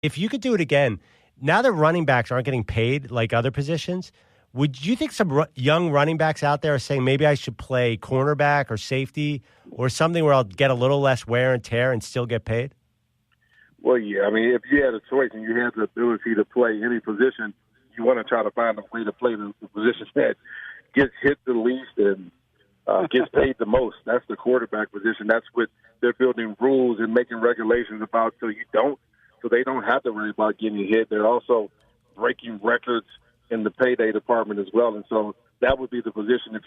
If you could do it again, now that running backs aren't getting paid like other positions, would you think some young running backs out there are saying maybe I should play cornerback or safety or something where I'll get a little less wear and tear and still get paid? Well, yeah. I mean, if you had a choice and you had the ability to play any position, you want to try to find a way to play the position that gets hit the least and gets paid the most. That's the quarterback position. That's what they're building rules and making regulations about so they don't have to worry about getting hit. They're also breaking records in the payday department as well. And so that would be the position if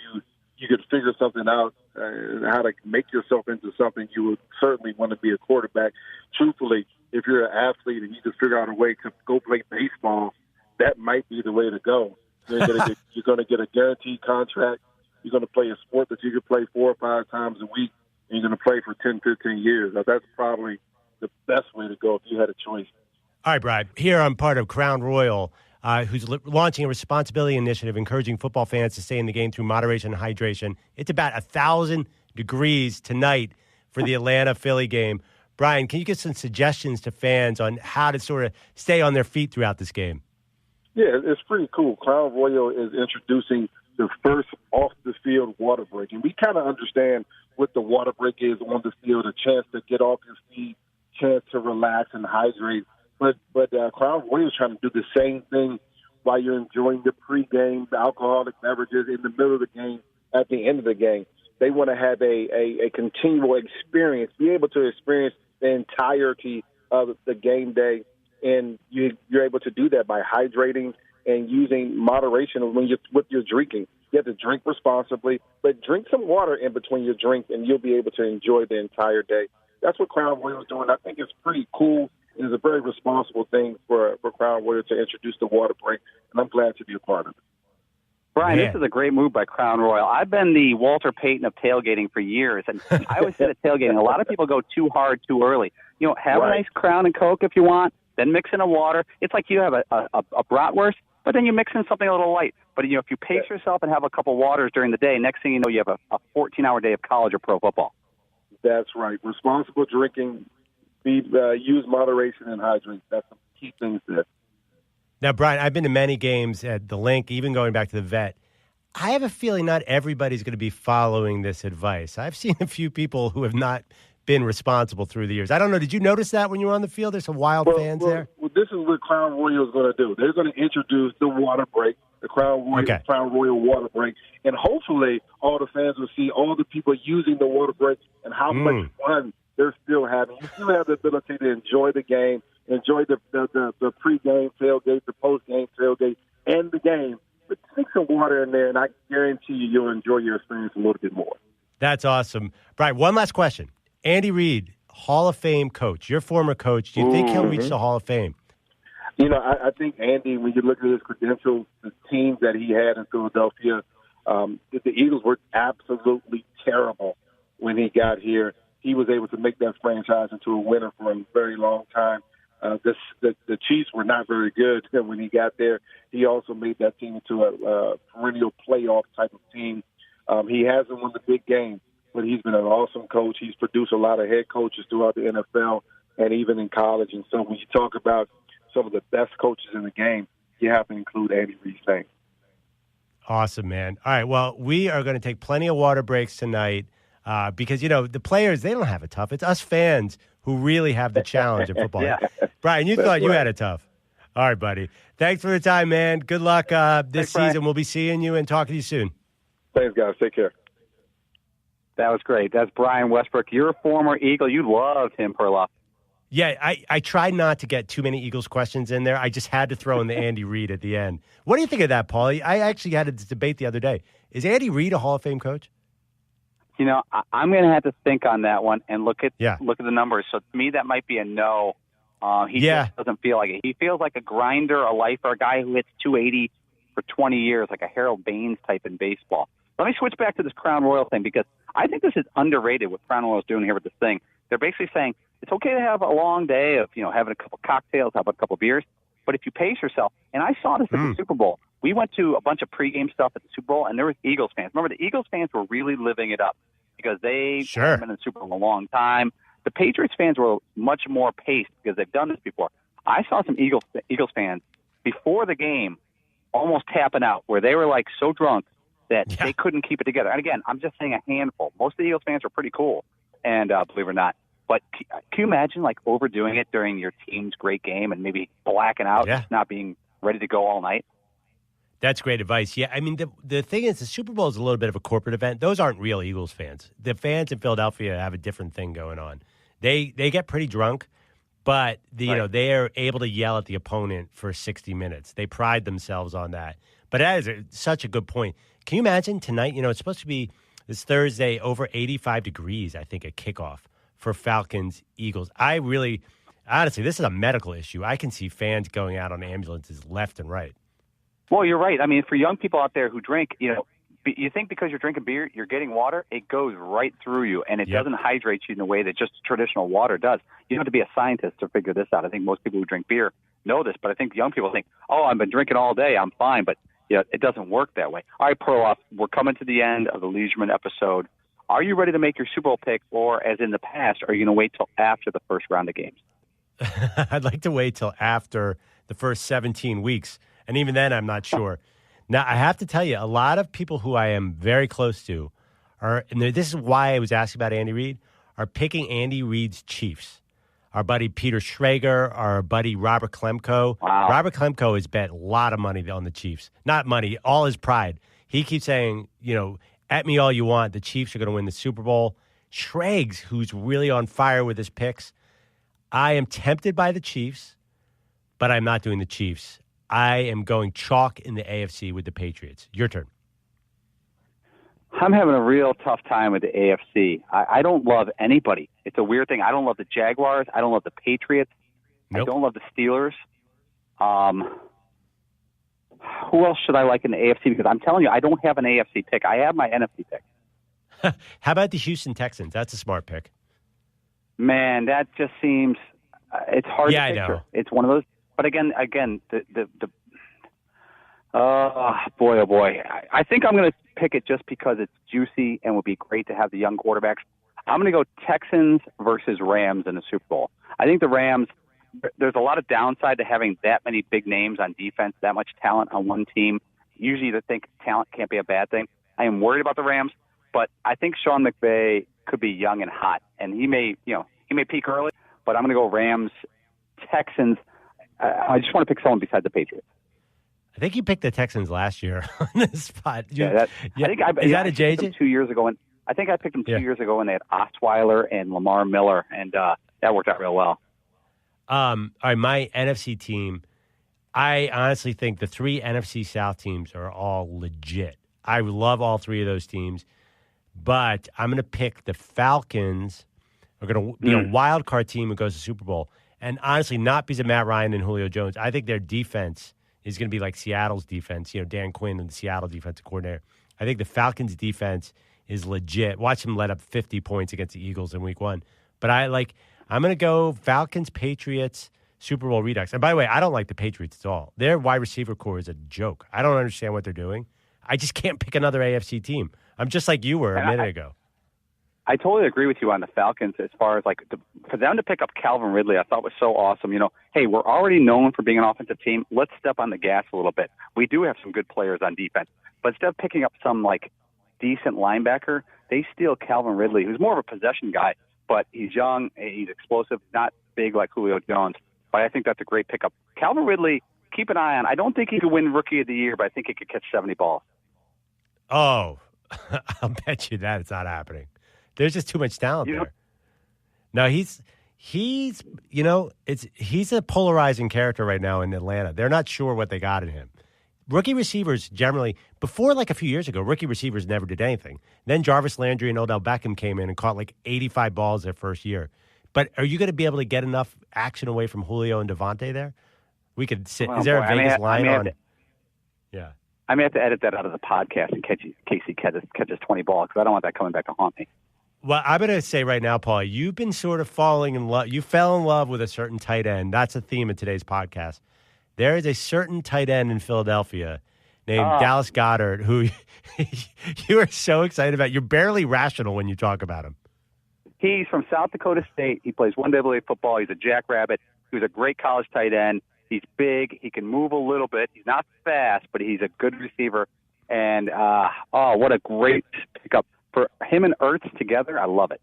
you could figure something out, how to make yourself into something, you would certainly want to be a quarterback. Truthfully, if you're an athlete and you can figure out a way to go play baseball, that might be the way to go. You're going to get a guaranteed contract. You're going to play a sport that you can play 4 or 5 times a week, and you're going to play for 10, 15 years. Now, that's probably the best way to go if you had a choice. All right, Brad. Here I'm part of Crown Royal, who's launching a responsibility initiative encouraging football fans to stay in the game through moderation and hydration. It's about 1,000 degrees tonight for the Atlanta-Philly game. Brian, can you give some suggestions to fans on how to sort of stay on their feet throughout this game? Yeah, it's pretty cool. Crown Royal is introducing the first off-the-field water break. And we kind of understand what the water break is on the field, a chance to get off your feet, chance to relax and hydrate. But Crown Royal is trying to do the same thing while you're enjoying the pregame, the alcoholic beverages in the middle of the game, at the end of the game. They want to have a continual experience, be able to experience the entirety of the game day. And you're able to do that by hydrating and using moderation with your drinking. You have to drink responsibly, but drink some water in between your drinks, and you'll be able to enjoy the entire day. That's what Crown Royal is doing. I think it's pretty cool. It is a very responsible thing for Crown Royal to introduce the water break, and I'm glad to be a part of it. Brian, This is a great move by Crown Royal. I've been the Walter Payton of tailgating for years, and I always say at tailgating, a lot of people go too hard too early. Have a nice Crown and Coke if you want, then mix in a water. It's like you have a bratwurst, but then you mix in something a little light. But, if you pace yourself and have a couple waters during the day, next thing you know, you have a 14-hour day of college or pro football. That's right. Responsible drinking, use moderation and hydrate. That's the key things there. Now, Brian, I've been to many games at the Link, even going back to the Vet. I have a feeling not everybody's going to be following this advice. I've seen a few people who have not been responsible through the years. I don't know. Did you notice that when you were on the field? There's some wild fans there. Well, this is what Crown Royal is going to do. They're going to introduce the water break, the Crown Royal water break, and hopefully all the fans will see all the people using the water break and how much fun they're still having. You still have the ability to enjoy the game, enjoy the pre-game tailgate, the post-game tailgate, and the game. But stick some water in there, and I guarantee you'll enjoy your experience a little bit more. That's awesome. Brian, one last question. Andy Reid, Hall of Fame coach, your former coach, do you think he'll reach the Hall of Fame? I think Andy, when you look at his credentials, the team that he had in Philadelphia, the Eagles were absolutely terrible when he got here. He was able to make that franchise into a winner for a very long time. The Chiefs were not very good when he got there. He also made that team into a perennial playoff type of team. He hasn't won the big game, but he's been an awesome coach. He's produced a lot of head coaches throughout the NFL and even in college. And so when you talk about some of the best coaches in the game, you have to include Andy Reid's name. Awesome, man. All right, well, we are going to take plenty of water breaks tonight because, the players, they don't have it tough. It's us fans who really have the challenge in football. Yeah. Brian, you thought you had it tough. All right, buddy. Thanks for the time, man. Good luck this season. Brian. We'll be seeing you and talking to you soon. Thanks, guys. Take care. That was great. That's Brian Westbrook. You're a former Eagle. You loved him, Perla. Yeah, I tried not to get too many Eagles questions in there. I just had to throw in the Andy Reid at the end. What do you think of that, Paulie? I actually had a debate the other day. Is Andy Reid a Hall of Fame coach? I'm going to have to think on that one and look at the numbers. So to me, that might be a no. He just doesn't feel like it. He feels like a grinder, a lifer, a guy who hits 280 for 20 years, like a Harold Baines type in baseball. Let me switch back to this Crown Royal thing because I think this is underrated what Crown Royal is doing here with this thing. They're basically saying it's okay to have a long day of, having a couple cocktails, have a couple beers, but if you pace yourself, and I saw this at the Super Bowl. We went to a bunch of pregame stuff at the Super Bowl, and there was Eagles fans. Remember, the Eagles fans were really living it up because they haven't been in the Super Bowl in a long time. The Patriots fans were much more paced because they've done this before. I saw some Eagles fans before the game almost tapping out, where they were like so drunk that they couldn't keep it together. And again, I'm just saying a handful. Most of the Eagles fans are pretty cool, and believe it or not. But can you imagine like overdoing it during your team's great game and maybe blacking out, just not being ready to go all night? That's great advice. Yeah, I mean, the thing is, the Super Bowl is a little bit of a corporate event. Those aren't real Eagles fans. The fans in Philadelphia have a different thing going on. They get pretty drunk, but they are able to yell at the opponent for 60 minutes. They pride themselves on that. But that is such a good point. Can you imagine tonight? It's supposed to be this Thursday over 85 degrees, I think, at kickoff for Falcons, Eagles. Honestly, this is a medical issue. I can see fans going out on ambulances left and right. Well, you're right. I mean, for young people out there who drink, you think because you're drinking beer, you're getting water, it goes right through you, and it doesn't hydrate you in a way that just traditional water does. You don't have to be a scientist to figure this out. I think most people who drink beer know this, but I think young people think, I've been drinking all day, I'm fine, but it doesn't work that way. All right, Perloff, we're coming to the end of the Leisureman episode. Are you ready to make your Super Bowl pick, or as in the past, are you going to wait till after the first round of games? I'd like to wait till after the first 17 weeks, and even then I'm not sure. Now, I have to tell you, a lot of people who I am very close to and this is why I was asking about Andy Reid, are picking Andy Reid's Chiefs. Our buddy Peter Schrager, our buddy Robert Klemko. Wow. Robert Klemko has bet a lot of money on the Chiefs. Not money, all his pride. He keeps saying, at me all you want, the Chiefs are going to win the Super Bowl. Schrags, who's really on fire with his picks, I am tempted by the Chiefs, but I'm not doing the Chiefs. I am going chalk in the AFC with the Patriots. Your turn. I'm having a real tough time with the AFC. I don't love anybody. It's a weird thing. I don't love the Jaguars. I don't love the Patriots. Nope. I don't love the Steelers. Who else should I like in the AFC? Because I'm telling you, I don't have an AFC pick. I have my NFC pick. How about the Houston Texans? That's a smart pick. Man, that just seems it's hard to picture. I know. It's one of those. But again, oh boy. I think I'm going to pick it just because it's juicy and would be great to have the young quarterbacks. I'm going to go Texans versus Rams in the Super Bowl. I think the Rams, there's a lot of downside to having that many big names on defense, that much talent on one team. Usually you think talent can't be a bad thing. I am worried about the Rams, but I think Sean McVay could be young and hot, and he may peak early, but I'm going to go Rams, Texans. I just want to pick someone besides the Patriots. I think you picked the Texans last year on this spot. Is that a JJ? 2 years ago, and I think I picked them 2 years ago when they had Osweiler and Lamar Miller, and that worked out real well. All right, my NFC team, I honestly think the three NFC South teams are all legit. I love all three of those teams, but I'm going to pick the Falcons. We're going to be a wild card team who goes to Super Bowl. And honestly, not because of Matt Ryan and Julio Jones. I think their defense is going to be like Seattle's defense, Dan Quinn and the Seattle defensive coordinator. I think the Falcons' defense is legit. Watch them let up 50 points against the Eagles in week one. But I'm going to go Falcons, Patriots, Super Bowl Redux. And by the way, I don't like the Patriots at all. Their wide receiver core is a joke. I don't understand what they're doing. I just can't pick another AFC team. I'm just like you were a minute ago. I totally agree with you on the Falcons as far as for them to pick up Calvin Ridley, I thought was so awesome. Hey, we're already known for being an offensive team. Let's step on the gas a little bit. We do have some good players on defense, but instead of picking up some decent linebacker, they steal Calvin Ridley, who's more of a possession guy, but he's young, he's explosive, not big like Julio Jones. But I think that's a great pickup. Calvin Ridley, keep an eye on. I don't think he could win Rookie of the Year, but I think he could catch 70 balls. Oh, I'll bet you that it's not happening. There's just too much talent there. No, he's a polarizing character right now in Atlanta. They're not sure what they got in him. Rookie receivers generally, before a few years ago, rookie receivers never did anything. Then Jarvis Landry and Odell Beckham came in and caught 85 balls their first year. But are you going to be able to get enough action away from Julio and Devontae there? We could sit. Is there a Vegas line on? Yeah. I may have to edit that out of the podcast in case he catches 20 balls, because I don't want that coming back to haunt me. Well, I'm going to say right now, Paul, you've been sort of falling in love. You fell in love with a certain tight end. That's a theme of today's podcast. There is a certain tight end in Philadelphia named Dallas Goedert who you are so excited about. You're barely rational when you talk about him. He's from South Dakota State. He plays one-day football. He's a jackrabbit. He was a great college tight end. He's big. He can move a little bit. He's not fast, but he's a good receiver. And, what a great pickup. For him and Ertz together, I love it.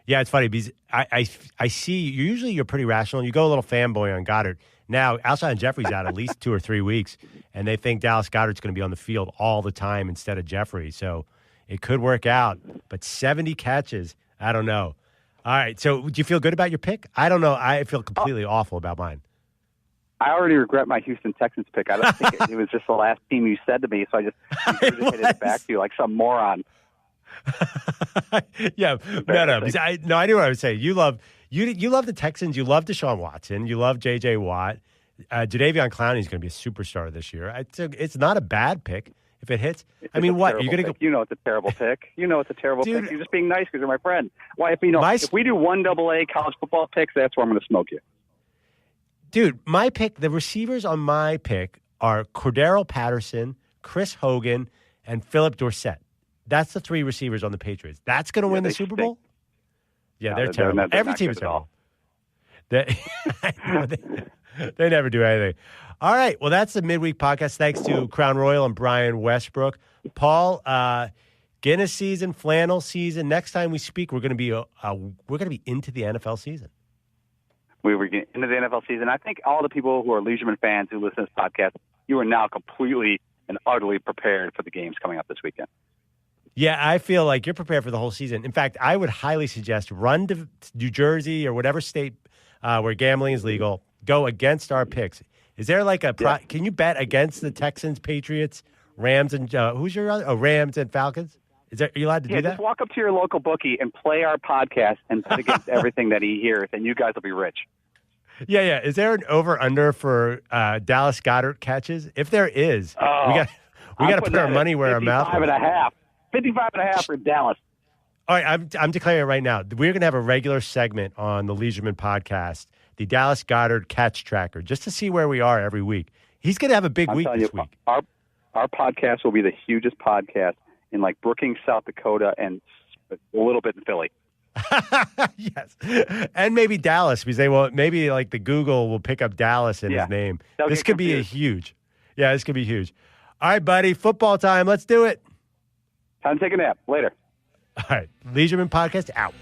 Yeah, it's funny because I see usually you're pretty rational. You go a little fanboy on Goddard. Now, Alshon Jeffrey's out at least 2 or 3 weeks, and they think Dallas Goedert's going to be on the field all the time instead of Jeffrey. So it could work out. But 70 catches, I don't know. All right, so do you feel good about your pick? I don't know. I feel completely awful about mine. I already regret my Houston Texans pick. I don't think it was just the last team you said to me, so I just hit it back to you like some moron. Yeah, no. I knew what I would say. You love the Texans. You love Deshaun Watson. You love J.J. Watt. Jadeveon Clowney is going to be a superstar this year. It's not a bad pick if it hits. I mean, what you're going to go? You know, it's a terrible pick. You know, it's a terrible pick. You're just being nice because you're my friend. Why, if we do 1AA college football picks, that's where I'm going to smoke you. Dude, my pick. The receivers on my pick are Cordero Patterson, Chris Hogan, and Philip Dorsett. That's the 3 receivers on the Patriots. That's going to win the Super Bowl? Yeah, they're terrible. Every team is terrible. They never do anything. All right. Well, that's the midweek podcast. Thanks to Crown Royal and Brian Westbrook. Paul, Guinness season, flannel season. Next time we speak, we're going to be into the NFL season. We were getting into the NFL season. I think all the people who are Leisureman fans who listen to this podcast, you are now completely and utterly prepared for the games coming up this weekend. Yeah, I feel like you're prepared for the whole season. In fact, I would highly suggest run to New Jersey or whatever state where gambling is legal. Go against our picks. Is there like can you bet against the Texans, Patriots, Rams, and who's your other? Oh, Rams and Falcons? Are you allowed to do that? Just walk up to your local bookie and play our podcast and bet against everything that he hears, and you guys will be rich. Yeah. Is there an over/under for Dallas Goedert catches? If there is, we got to put our money where our mouth is. 55.5 for Dallas. All right, I'm declaring it right now. We're going to have a regular segment on the Leisureman podcast, the Dallas Goedert catch tracker, just to see where we are every week. He's going to have a big week this week. Our podcast will be the hugest podcast in like Brookings, South Dakota, and a little bit in Philly. Yes, and maybe Dallas because maybe like the Google will pick up Dallas in his name. This could be huge. Yeah, this could be huge. All right, buddy, football time. Let's do it. Time to take a nap. Later. All right. Leisureman Podcast out.